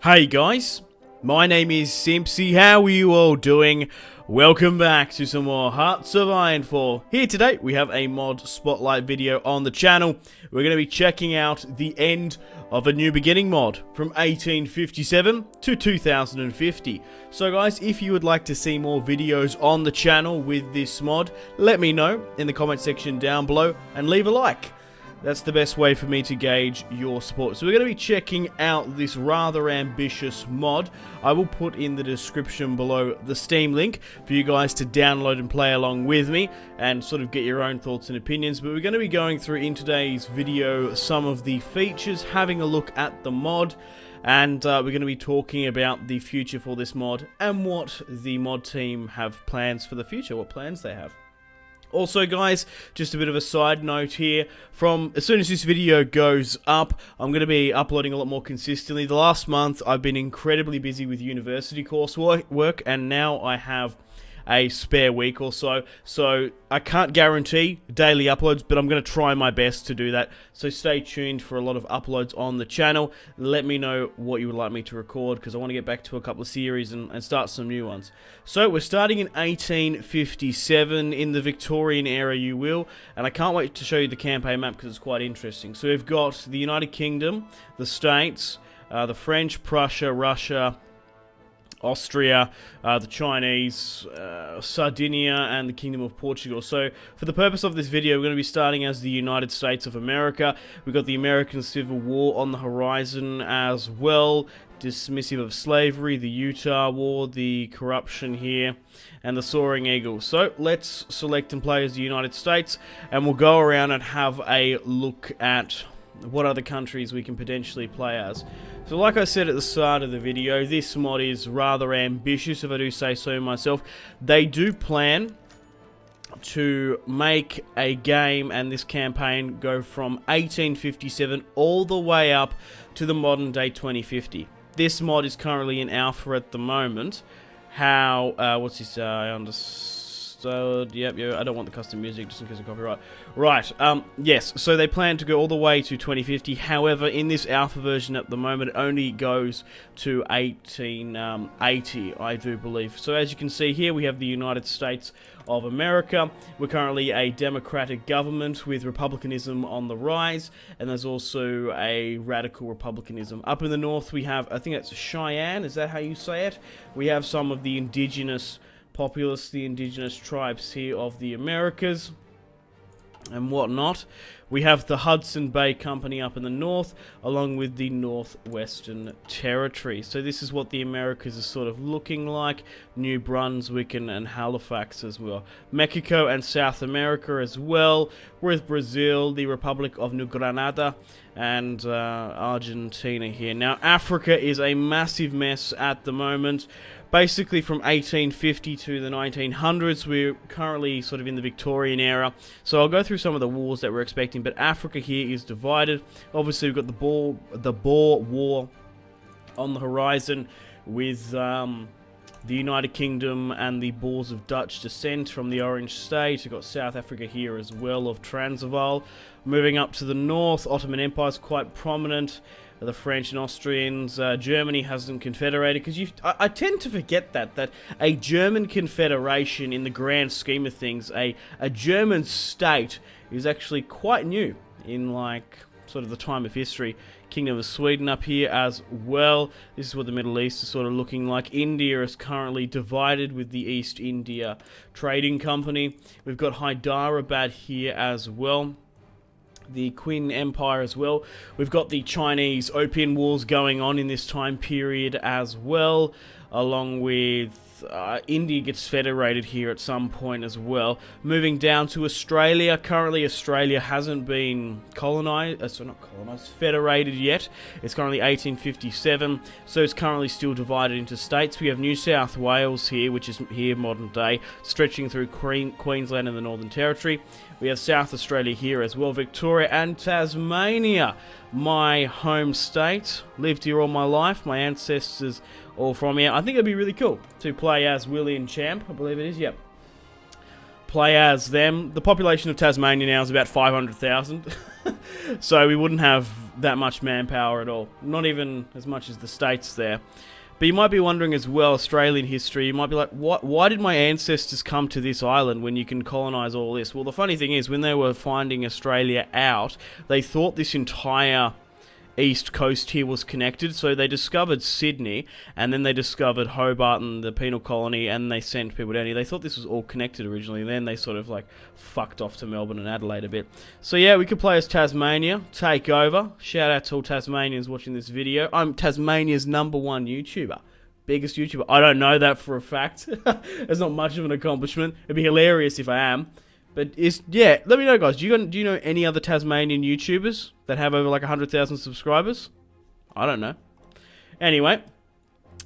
Hey guys, my name is Simpzy. How are you all doing? Welcome back to some more Hearts of Iron 4. Here today we have a mod spotlight video on the channel. We're going to be checking out the end of a new beginning mod from 1857 to 2050. So guys, if you would like to see more videos on the channel with this mod, let me know in the comment section down below and leave a like. That's the best way for me to gauge your support. So we're going to be checking out this rather ambitious mod. I will put in the description below the Steam link for you guys to download and play along with me and sort of get your own thoughts and opinions. But we're going to be going through in today's video some of the features, having a look at the mod, and we're going to be talking about the future for this mod and what the mod team have plans for the future, what plans they have. Also guys, just a bit of a side note here, from as soon as this video goes up, I'm going to be uploading a lot more consistently. The last month I've been incredibly busy with university coursework, and now I have a spare week or so, so I can't guarantee daily uploads, but I'm going to try my best to do that. So stay tuned for a lot of uploads on the channel. Let me know what you would like me to record, because I want to get back to a couple of series and start some new ones. So we're starting in 1857 in the Victorian era, you will, and I can't wait to show you the campaign map because it's quite interesting. So we've got the United Kingdom, the States, the French, Prussia, Russia, Austria, the Chinese, Sardinia, and the Kingdom of Portugal. So, for the purpose of this video, we're going to be starting as the United States of America. We've got the American Civil War on the horizon as well, dismissive of slavery, the Utah War, the corruption here, and the Soaring Eagle. So, let's select and play as the United States, and we'll go around and have a look at what other countries we can potentially play as. So like I said at the start of the video, this mod is rather ambitious, if I do say so myself. They do plan to make a game and this campaign go from 1857 all the way up to the modern day 2050. This mod is currently in alpha at the moment. What's this, I understand. Yep, I don't want the custom music just in case of copyright. Right, yes, so they plan to go all the way to 2050. However, in this alpha version at the moment, it only goes to 1880, I do believe. So as you can see here, we have the United States of America. We're currently a democratic government with republicanism on the rise, and there's also a radical republicanism. Up in the north, we have, I think that's Cheyenne, is that how you say it? We have some of the indigenous populace, the indigenous tribes here of the Americas and whatnot. We have the Hudson Bay Company up in the north, along with the Northwestern Territory. So this is what the Americas is sort of looking like. New Brunswick and Halifax as well. Mexico and South America as well, with Brazil, the Republic of New Granada, and Argentina here. Now, Africa is a massive mess at the moment. Basically, from 1850 to the 1900s, we're currently sort of in the Victorian era. So I'll go through some of the wars that we're expecting, but Africa here is divided. Obviously, we've got the Boer War on the horizon with the United Kingdom and the Boers of Dutch descent from the Orange State. We've got South Africa here as well, of Transvaal. Moving up to the north, Ottoman Empire is quite prominent. The French and Austrians, Germany hasn't confederated, because I tend to forget that a German confederation, in the grand scheme of things, a German state, is actually quite new in like sort of the time of history. Kingdom of Sweden up here as well. This is what the Middle East is sort of looking like. India is currently divided with the East India Trading Company. We've got Hyderabad here as well, the Qin Empire as well. We've got the Chinese Opium Wars going on in this time period as well, along with India gets federated here at some point as well. Moving down to Australia. Currently, Australia hasn't been federated yet. It's currently 1857, so it's currently still divided into states. We have New South Wales here, which is here modern day, stretching through Queensland and the Northern Territory. We have South Australia here as well, Victoria and Tasmania, my home state. Lived here all my life. My ancestors all from here. I think it'd be really cool to play as William Champ, I believe it is, yep. play as them. The population of Tasmania now is about 500,000. So we wouldn't have that much manpower at all. Not even as much as the States there. But you might be wondering as well, Australian history, you might be like, why did my ancestors come to this island when you can colonise all this? Well, the funny thing is, when they were finding Australia out, they thought this entire east coast here was connected, so they discovered Sydney, and then they discovered Hobart and the penal colony, and they sent people down here. They thought this was all connected originally, and then they sort of like fucked off to Melbourne and Adelaide a bit. So yeah, we could play as Tasmania, take over. Shout out to all Tasmanians watching this video. I'm Tasmania's #1 YouTuber. Biggest YouTuber. I don't know that for a fact. It's not much of an accomplishment. It'd be hilarious if I am. But yeah, let me know, guys. Do you know any other Tasmanian YouTubers that have over like 100,000 subscribers? I don't know. Anyway,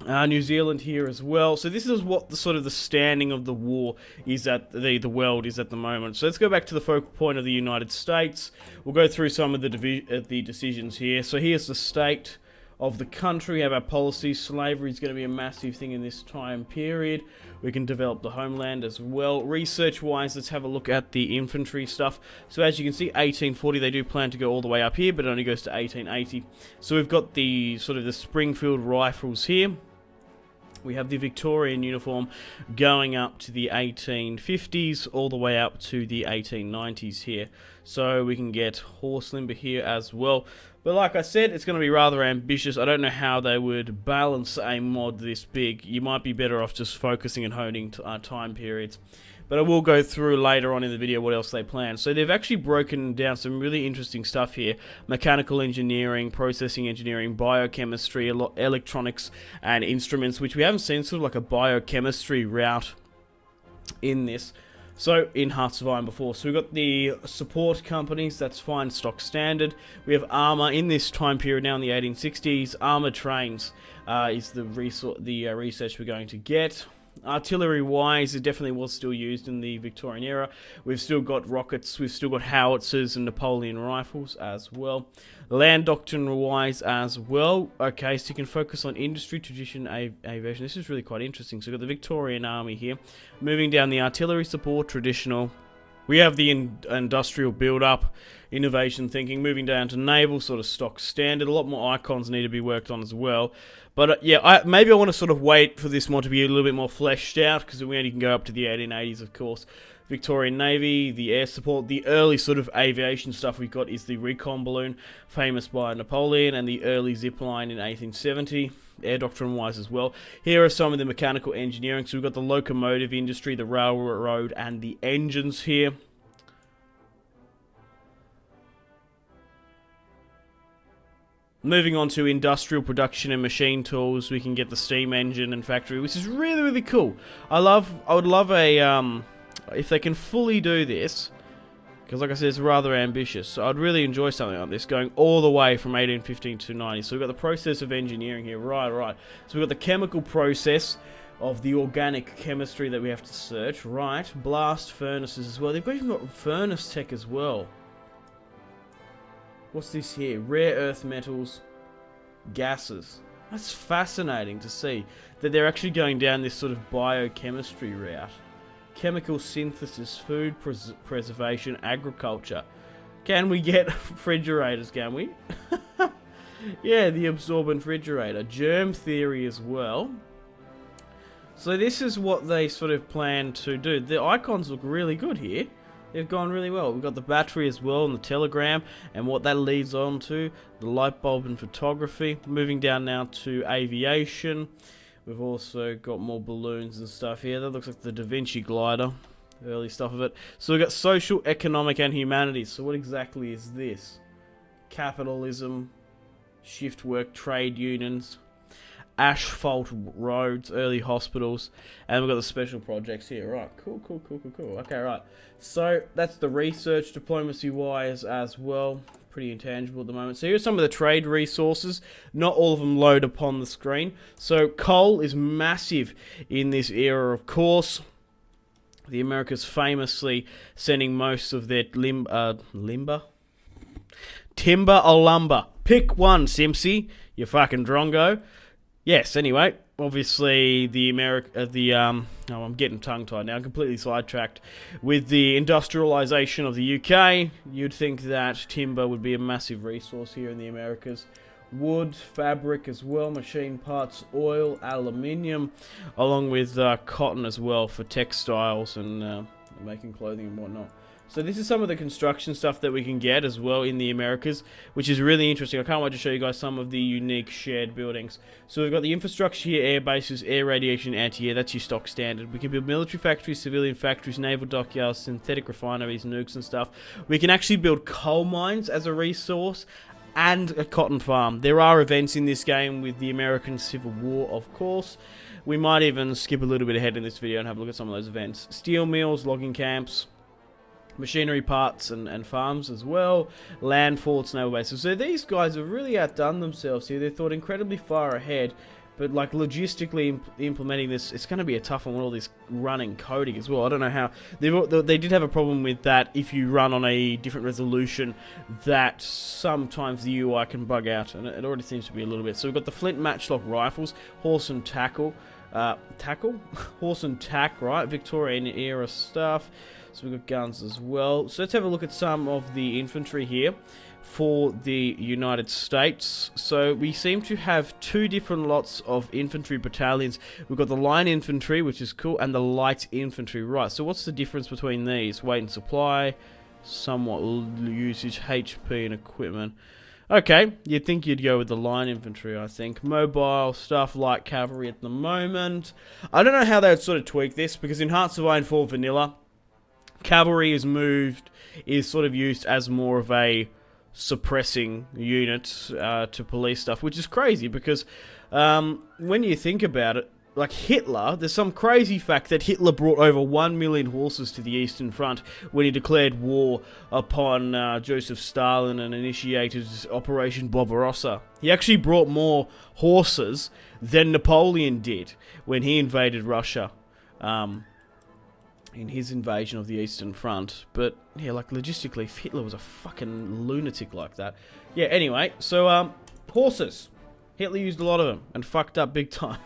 New Zealand here as well. So this is what the sort of the standing of the war is at the world is at the moment. So let's go back to the focal point of the United States. We'll go through some of the decisions here. So here's the state of the country. We have our policies. Slavery is going to be a massive thing in this time period. We can develop the homeland as well. Research-wise, let's have a look at the infantry stuff. So as you can see, 1840, they do plan to go all the way up here, but it only goes to 1880. So we've got the sort of the Springfield rifles here. We have the Victorian uniform going up to the 1850s, all the way up to the 1890s here. So we can get horse limber here as well. But like I said, it's going to be rather ambitious. I don't know how they would balance a mod this big. You might be better off just focusing and honing time periods. But I will go through later on in the video what else they plan. So they've actually broken down some really interesting stuff here. Mechanical engineering, processing engineering, biochemistry, electronics, and instruments, which we haven't seen sort of like a biochemistry route in this. So, in Hearts of Iron before. So we've got the support companies, that's fine, stock standard. We have armour in this time period now in the 1860s. Armour trains is the research we're going to get. Artillery-wise, it definitely was still used in the Victorian era. We've still got rockets, we've still got howitzers and Napoleon rifles as well. Land doctrine-wise as well. Okay, so you can focus on industry, tradition, aviation. This is really quite interesting. So we've got the Victorian Army here. Moving down the artillery support, traditional. We have the industrial build-up, innovation thinking, moving down to naval, sort of stock standard. A lot more icons need to be worked on as well. But yeah, maybe I want to sort of wait for this mod to be a little bit more fleshed out, because we only can go up to the 1880s, of course. Victorian Navy, the air support, the early sort of aviation stuff we've got is the recon balloon, famous by Napoleon, and the early zip line in 1870. Air doctrine wise as well. Here are some of the mechanical engineering. So we've got the locomotive industry, the railroad, and the engines here. Moving on to industrial production and machine tools, we can get the steam engine and factory, which is really, really cool. I would love a, if they can fully do this, because like I said, it's rather ambitious. So I'd really enjoy something like this, going all the way from 1815 to 90. So we've got the process of engineering here, right. So we've got the chemical process of the organic chemistry that we have to search, right. Blast furnaces as well. They've even got furnace tech as well. What's this here? Rare earth metals, gases. That's fascinating to see that they're actually going down this sort of biochemistry route. Chemical synthesis, food preservation, agriculture. Can we get refrigerators, can we? Yeah, the absorbent refrigerator. Germ theory as well. So this is what they sort of plan to do. The icons look really good here. They've gone really well. We've got the battery as well and the telegram and what that leads on to. The light bulb and photography. Moving down now to aviation. We've also got more balloons and stuff here. That looks like the Da Vinci glider. Early stuff of it. So we've got social, economic and humanities. So what exactly is this? Capitalism, shift work, trade unions, asphalt roads, early hospitals, and we've got the special projects here. Right, cool. Okay, right. So that's the research diplomacy-wise as well. Pretty intangible at the moment. So here's some of the trade resources. Not all of them load upon the screen. So coal is massive in this era, of course. The Americas famously sending most of their timber or lumber. Pick one, Simpzy. You fucking drongo. Yes, anyway, obviously oh, I'm getting tongue-tied now, I'm completely sidetracked. With the industrialization of the UK, you'd think that timber would be a massive resource here in the Americas. Wood, fabric as well, machine parts, oil, aluminium, along with cotton as well for textiles and making clothing and whatnot. So this is some of the construction stuff that we can get as well in the Americas, which is really interesting. I can't wait to show you guys some of the unique shared buildings. So we've got the infrastructure here, air bases, air radiation, anti-air. That's your stock standard. We can build military factories, civilian factories, naval dockyards, synthetic refineries, nukes and stuff. We can actually build coal mines as a resource and a cotton farm. There are events in this game with the American Civil War, of course. We might even skip a little bit ahead in this video and have a look at some of those events. Steel mills, logging camps, machinery parts and farms as well, land forts, naval bases. So these guys have really outdone themselves here. They thought incredibly far ahead, but like logistically implementing this, it's going to be a tough one with all this running coding as well. I don't know how they did have a problem with that. If you run on a different resolution, that sometimes the UI can bug out, and it already seems to be a little bit. So we've got the flint matchlock rifles, horse and horse and tack, right? Victorian era stuff. So we've got guns as well. So let's have a look at some of the infantry here for the United States. So we seem to have two different lots of infantry battalions. We've got the line infantry, which is cool, and the light infantry. Right, so what's the difference between these? Weight and supply, somewhat usage, HP and equipment. Okay, you'd think you'd go with the line infantry, I think. Mobile stuff, light cavalry at the moment. I don't know how they would sort of tweak this, because in Hearts of Iron 4 Vanilla, cavalry is sort of used as more of a suppressing unit to police stuff, which is crazy because when you think about it, like Hitler, there's some crazy fact that Hitler brought over 1 million horses to the Eastern Front when he declared war upon Joseph Stalin and initiated Operation Barbarossa. He actually brought more horses than Napoleon did when he invaded Russia. In his invasion of the Eastern Front. But, yeah, like, logistically, if Hitler was a fucking lunatic like that. Yeah, anyway, so, horses. Hitler used a lot of them, and fucked up big time.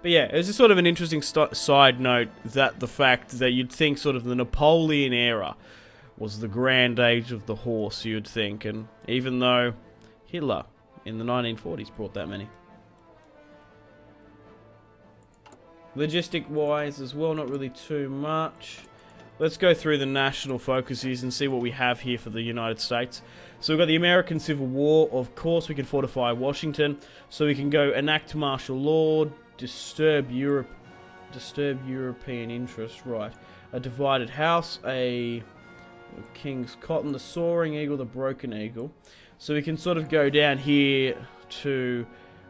But yeah, it's just sort of an interesting side note that the fact that you'd think sort of the Napoleon era was the grand age of the horse, you'd think. And even though Hitler, in the 1940s, brought that many. Logistic-wise as well, not really too much. Let's go through the national focuses and see what we have here for the United States. So we've got the American Civil War. Of course, we can fortify Washington. So we can go enact martial law, disturb European interest. Right. A divided house, a king's cotton, the soaring eagle, the broken eagle. So we can sort of go down here to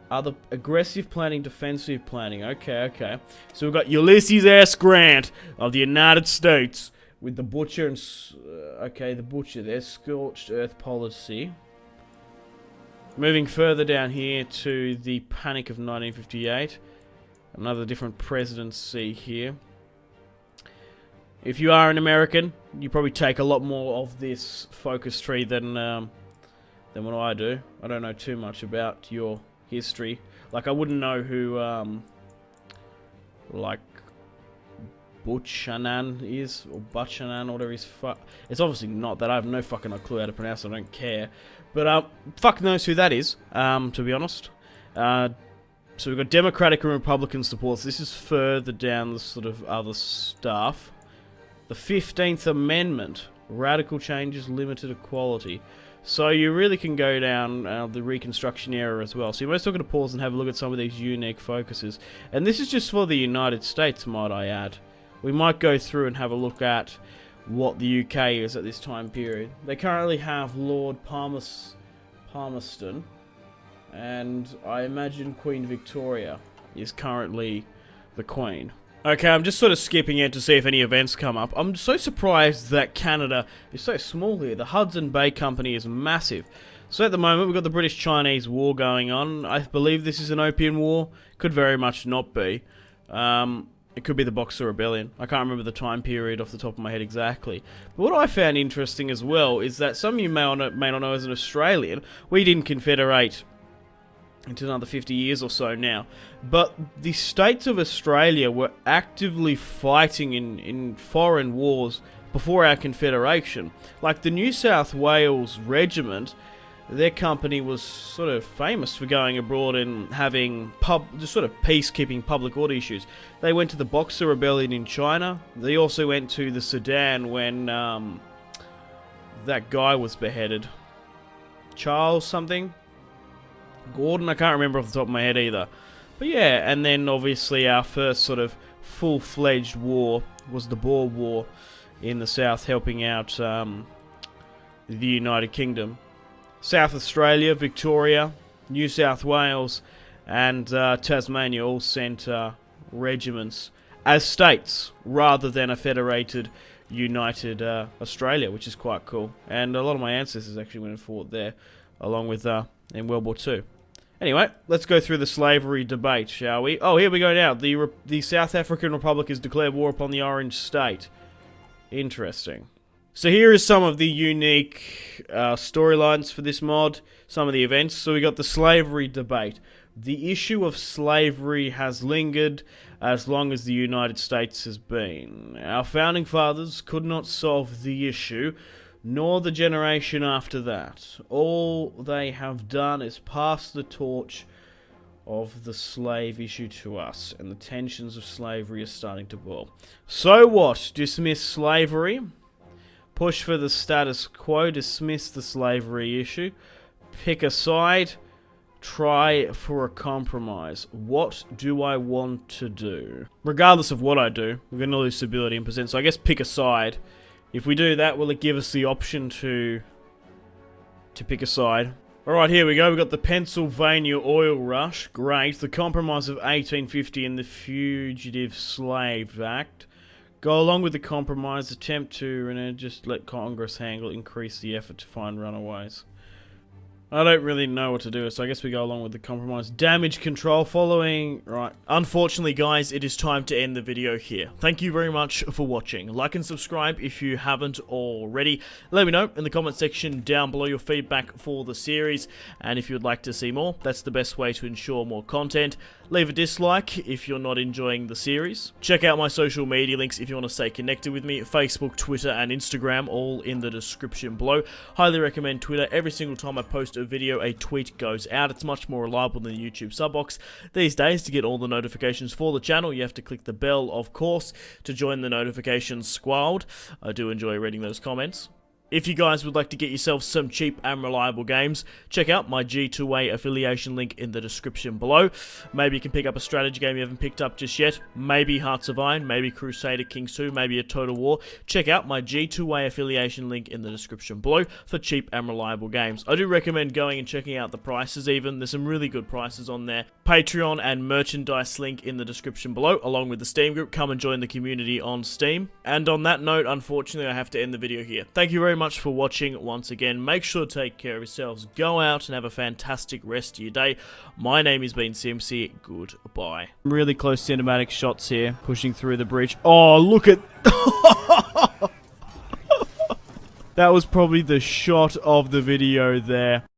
other aggressive planning, defensive planning. Okay. So we've got Ulysses S. Grant of the United States with the butcher and the butcher there, scorched earth policy. Moving further down here to the Panic of 1958, another different presidency here. If you are an American, you probably take a lot more of this focus tree than what I do. I don't know too much about your history. Like, I wouldn't know who, like, Buchanan is, or Buchanan, or whatever it's obviously not that. I have no fucking clue how to pronounce it, I don't care. But, fuck knows who that is, to be honest. So we've got Democratic and Republican supports. This is further down the sort of other stuff. The 15th Amendment. Radical changes, limited equality. So you really can go down the Reconstruction era as well. So you're most still going to pause and have a look at some of these unique focuses. And this is just for the United States, might I add. We might go through and have a look at what the UK is at this time period. They currently have Lord Palmerston. And I imagine Queen Victoria is currently the Queen. Okay, I'm just sort of skipping it to see if any events come up. I'm so surprised that Canada is so small here. The Hudson Bay Company is massive. So at the moment, we've got the British-Chinese War going on. I believe this is an opium war. Could very much not be. It could be the Boxer Rebellion. I can't remember the time period off the top of my head exactly. But what I found interesting as well is that some of you may not know as an Australian, we didn't confederate into another 50 years or so now. But the states of Australia were actively fighting in foreign wars before our Confederation. Like the New South Wales Regiment, their company was sort of famous for going abroad and having just sort of peacekeeping public order issues. They went to the Boxer Rebellion in China. They also went to the Sudan when that guy was beheaded. Charles something? Gordon? I can't remember off the top of my head either. But yeah, and then obviously our first sort of full-fledged war was the Boer War in the south, helping out the United Kingdom. South Australia, Victoria, New South Wales, and Tasmania all sent regiments as states rather than a federated, united Australia, which is quite cool. And a lot of my ancestors actually went and fought there, along with in World War II. Anyway, let's go through the slavery debate, shall we? Oh, here we go now. The South African Republic has declared war upon the Orange State. Interesting. So here is some of the unique storylines for this mod, some of the events. So we got the slavery debate. The issue of slavery has lingered as long as the United States has been. Our founding fathers could not solve the issue, nor the generation after that. All they have done is pass the torch of the slave issue to us, and the tensions of slavery are starting to boil. So what? Dismiss slavery? Push for the status quo, dismiss the slavery issue, pick a side, try for a compromise. What do I want to do? Regardless of what I do, we're going to lose stability and percent, so I guess pick a side. If we do that, will it give us the option to pick a side? Alright, here we go. We've got the Pennsylvania Oil Rush. Great. The Compromise of 1850 and the Fugitive Slave Act. Go along with the compromise, attempt to just let Congress handle it, increase the effort to find runaways. I don't really know what to do, so I guess we go along with the compromise. Damage control following... Right. Unfortunately, guys, it is time to end the video here. Thank you very much for watching. Like and subscribe if you haven't already. Let me know in the comment section down below your feedback for the series. And if you'd like to see more, that's the best way to ensure more content. Leave a dislike if you're not enjoying the series. Check out my social media links if you want to stay connected with me. Facebook, Twitter, and Instagram, all in the description below. Highly recommend Twitter. Every single time I post a video, a tweet goes out. It's much more reliable than the YouTube sub box. These days, to get all the notifications for the channel, you have to click the bell, of course, to join the notifications squad. I do enjoy reading those comments. If you guys would like to get yourself some cheap and reliable games, check out my G2A affiliation link in the description below. Maybe you can pick up a strategy game you haven't picked up just yet. Maybe Hearts of Iron, maybe Crusader Kings 2, maybe a Total War. Check out my G2A affiliation link in the description below for cheap and reliable games. I do recommend going and checking out the prices even. There's some really good prices on there. Patreon and merchandise link in the description below, along with the Steam group. Come and join the community on Steam. And on that note, unfortunately, I have to end the video here. Thank you very much for watching once again. Make sure to take care of yourselves. Go out and have a fantastic rest of your day. My name has been Simpzy. Goodbye. Really close cinematic shots here, pushing through the bridge. Oh, look at... That was probably the shot of the video there.